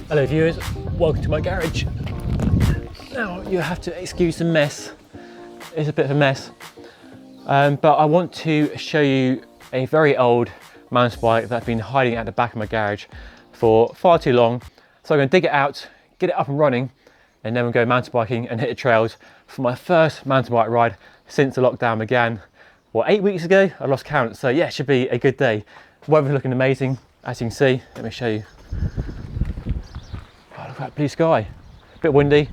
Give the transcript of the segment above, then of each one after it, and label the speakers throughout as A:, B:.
A: Hello viewers, welcome to my garage. Now you have to excuse the mess, it's a bit of a mess, but I want to show you a very old mountain bike that's been hiding at the back of my garage for far too long. So I'm going to dig it out, get it up and running, and then we'll go mountain biking and hit the trails for my first mountain bike ride since the lockdown began. What, 8 weeks ago? I lost count, so yeah, it should be a good day. Weather's looking amazing, as you can see. Let me show you. Oh, look at that blue sky. A bit windy,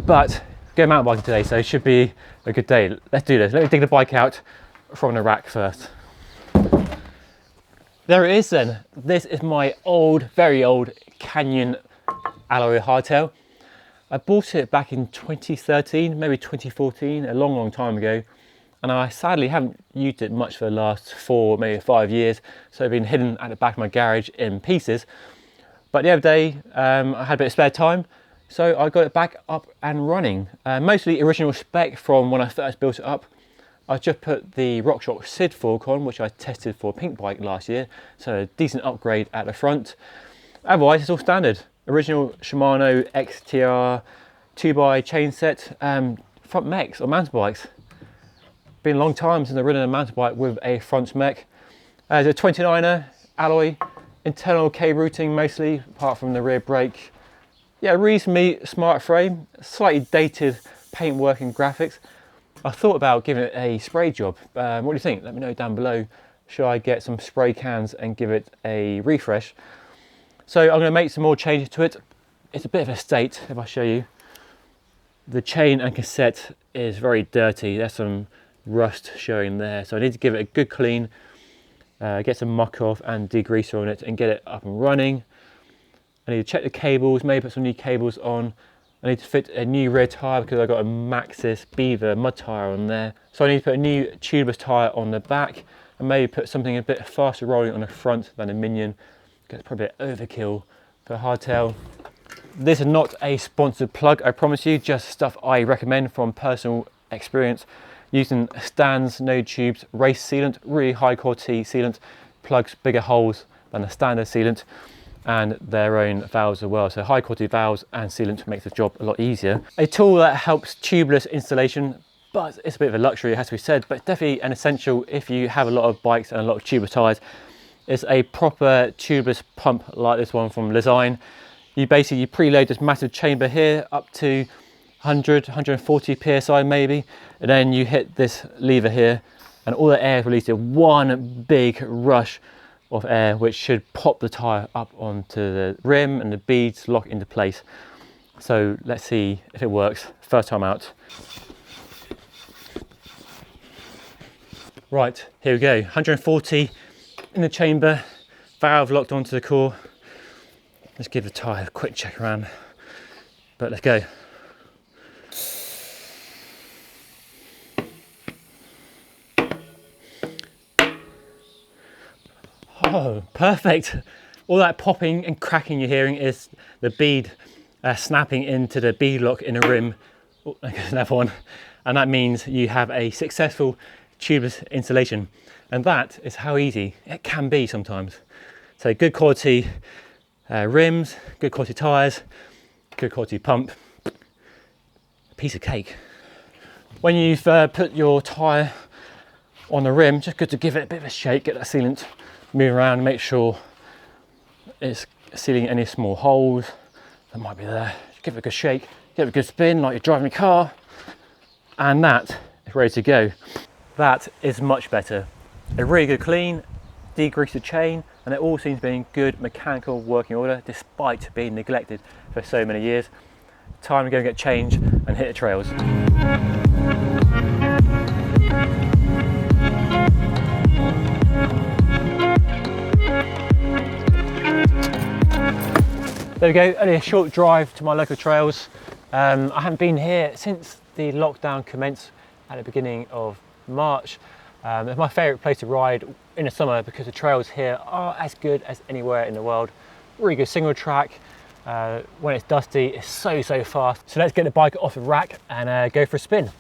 A: but go mountain biking today, so it should be a good day. Let's do this. Let me dig the bike out from the rack first. There it is then. This is my old, very old Canyon alloy hardtail. I bought it back in 2013, maybe 2014, a long, long time ago. And I sadly haven't used it much for the last 4, maybe 5 years. So it's been hidden at the back of my garage in pieces. But the other day, I had a bit of spare time. So I got it back up and running. Mostly original spec from when I first built it up. I just put the RockShox SID fork on, which I tested for a pink bike last year. So a decent upgrade at the front. Otherwise, it's all standard. Original Shimano XTR 2x chain set, front mechs on mountain bikes. Been a long time since I've ridden a mountain bike with a front mech. It's a 29er alloy, internal K routing mostly, apart from the rear brake. Yeah, reasonably smart frame, slightly dated paintwork and graphics. I thought about giving it a spray job. What do you think? Let me know down below. Should I get some spray cans and give it a refresh? So I'm going to make some more changes to it. It's a bit of a state, if I show you. The chain and cassette is very dirty. There's some rust showing there. So I need to give it a good clean, get some muck off and degreaser on it and get it up and running. I need to check the cables, maybe put some new cables on. I need to fit a new rear tyre because I've got a Maxxis Beaver mud tyre on there. So I need to put a new tubeless tyre on the back and maybe put something a bit faster rolling on the front than a Minion. It's probably an overkill for a hardtail. This is not a sponsored plug, I promise you, just stuff I recommend from personal experience. Using Stan's no tubes race sealant, really high quality sealant, plugs bigger holes than the standard sealant, and their own valves as well. So high quality valves and sealant makes the job a lot easier. A tool that helps tubeless installation, but it's a bit of a luxury, it has to be said, but definitely an essential if you have a lot of bikes and a lot of tubeless tyres. Is a proper tubeless pump like this one from Design. You basically preload this massive chamber here up to 100, 140 psi maybe, and then you hit this lever here and all the air is released in one big rush of air, which should pop the tyre up onto the rim and the beads lock into place. So let's see if it works first time out. Right, here we go, 140 in the chamber, valve locked onto the core. Let's give the tyre a quick check around, but let's go. Oh, perfect. All that popping and cracking you're hearing is the bead snapping into the bead lock in the rim. Oh, there's another one. And that means you have a successful tubeless installation. And that is how easy it can be sometimes. So good quality rims, good quality tyres, good quality pump, a piece of cake. When you've put your tyre on the rim, just good to give it a bit of a shake, get that sealant moving around, make sure it's sealing any small holes that might be there. Just give it a good shake, give it a good spin like you're driving a car, and that is ready to go. That is much better. A really good clean, degrease the chain, and it all seems to be in good mechanical working order despite being neglected for so many years. Time to go and get changed and hit the trails. There we go, only a short drive to my local trails. I haven't been here since the lockdown commenced at the beginning of March. It's my favourite place to ride in the summer because the trails here are as good as anywhere in the world. Really good single track. When it's dusty, it's so fast. So let's get the bike off the rack and go for a spin.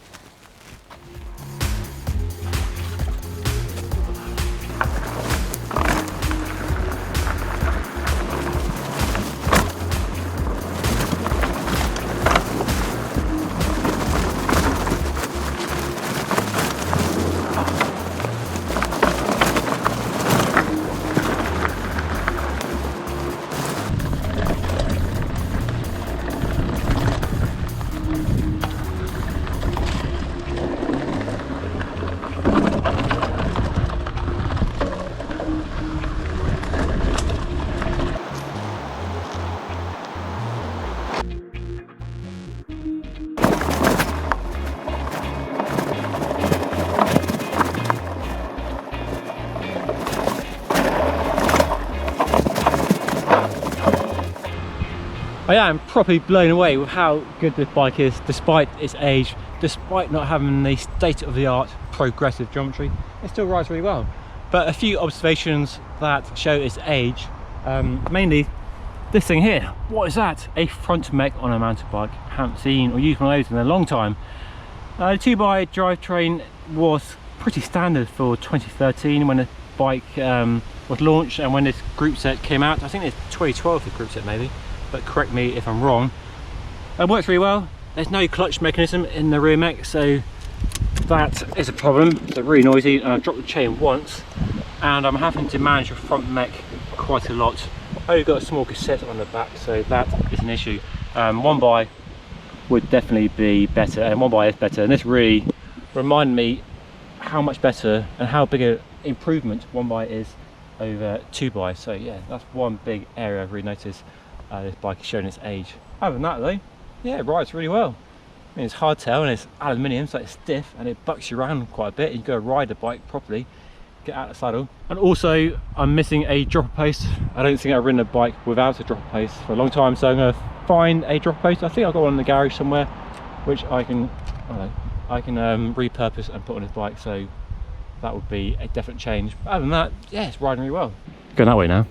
A: I am properly blown away with how good this bike is, despite its age, despite not having the state-of-the-art progressive geometry. It still rides really well. But a few observations that show its age, mainly this thing here. What is that? A front mech on a mountain bike. Haven't seen or used one of those in a long time. The 2x drivetrain was pretty standard for 2013 when the bike was launched, and when this group set came out. I think it's 2012 the group set maybe, but correct me if I'm wrong. It works really well. There's no clutch mechanism in the rear mech, so that is a problem. It's really noisy, and I've dropped the chain once and I'm having to manage the front mech quite a lot. I've only got a small cassette on the back, so that is an issue. 1x would definitely be better, and 1x is better, and this really reminded me how much better and how big an improvement 1x is over 2x. So yeah, that's one big area I've really noticed this bike is showing its age. Other than that though, yeah, it rides really well. I mean, it's hardtail and it's aluminium, so it's stiff and it bucks you around quite a bit. You've got to ride the bike properly, get out of the saddle. And also, I'm missing a dropper post. I don't think I've ridden a bike without a dropper post for a long time, so I'm going to find a dropper post. I think I've got one in the garage somewhere, which I can repurpose and put on this bike, so that would be a definite change. But other than that, yeah, it's riding really well. Going that way now.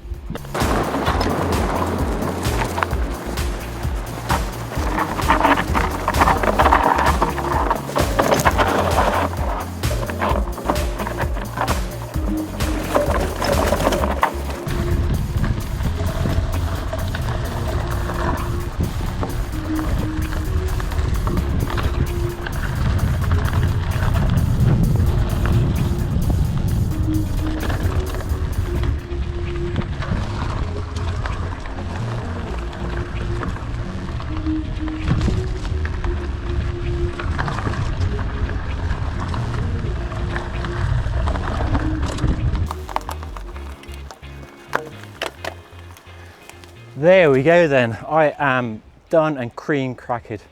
A: There we go then. I am done and cream cracked.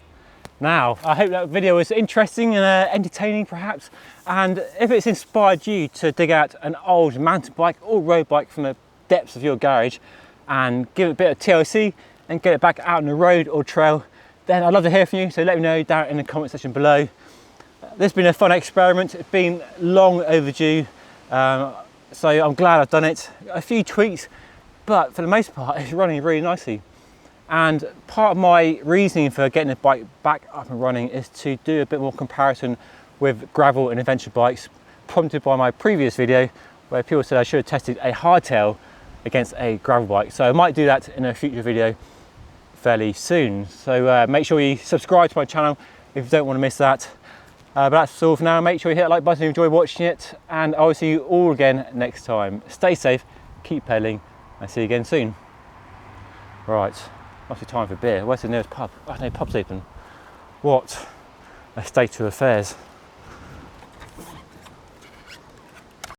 A: Now, I hope that video was interesting and entertaining perhaps, and if it's inspired you to dig out an old mountain bike or road bike from the depths of your garage and give it a bit of TLC and get it back out on the road or trail, then I'd love to hear from you, so let me know down in the comment section below. This has been a fun experiment. It's been long overdue, so I'm glad I've done it. A few tweaks, but for the most part it's running really nicely. And part of my reasoning for getting the bike back up and running is to do a bit more comparison with gravel and adventure bikes, prompted by my previous video where people said I should have tested a hardtail against a gravel bike. So I might do that in a future video fairly soon. So make sure you subscribe to my channel if you don't want to miss that. But that's all for now. Make sure you hit that like button if you enjoy watching it, and I will see you all again next time. Stay safe, keep pedaling, and see you again soon. Right, must be time for beer. Where's the nearest pub? Oh no, pub's open. What a state of affairs.